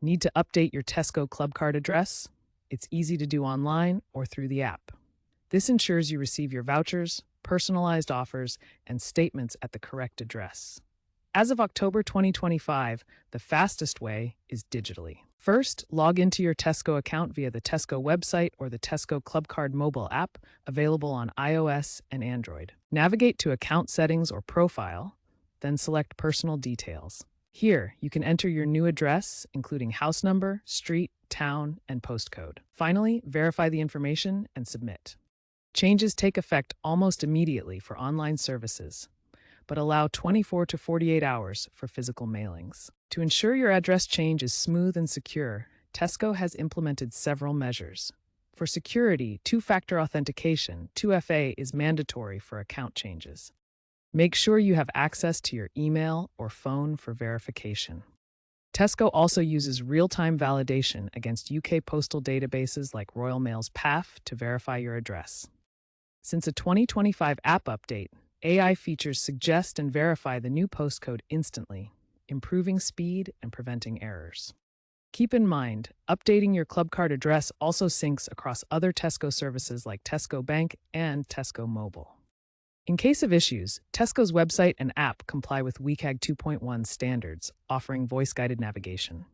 Need to update your Tesco Clubcard address? It's easy to do online or through the app. This ensures you receive your vouchers, personalized offers, and statements at the correct address. As of October 2025, the fastest way is digitally. First, log into your Tesco account via the Tesco website or the Tesco Clubcard mobile app, available on iOS and Android. Navigate to Account Settings or Profile, then select Personal Details. Here, you can enter your new address, including house number, street, town, and postcode. Finally, verify the information and submit. Changes take effect almost immediately for online services, but allow 24 to 48 hours for physical mailings. To ensure your address change is smooth and secure, Tesco has implemented several measures. For security, two-factor authentication, 2FA, is mandatory for account changes. Make sure you have access to your email or phone for verification. Tesco also uses real-time validation against UK postal databases like Royal Mail's PAF to verify your address. Since a 2025 app update, AI features suggest and verify the new postcode instantly, improving speed and preventing errors. Keep in mind, updating your Clubcard address also syncs across other Tesco services like Tesco Bank and Tesco Mobile. In case of issues, Tesco's website and app comply with WCAG 2.1 standards, offering voice-guided navigation.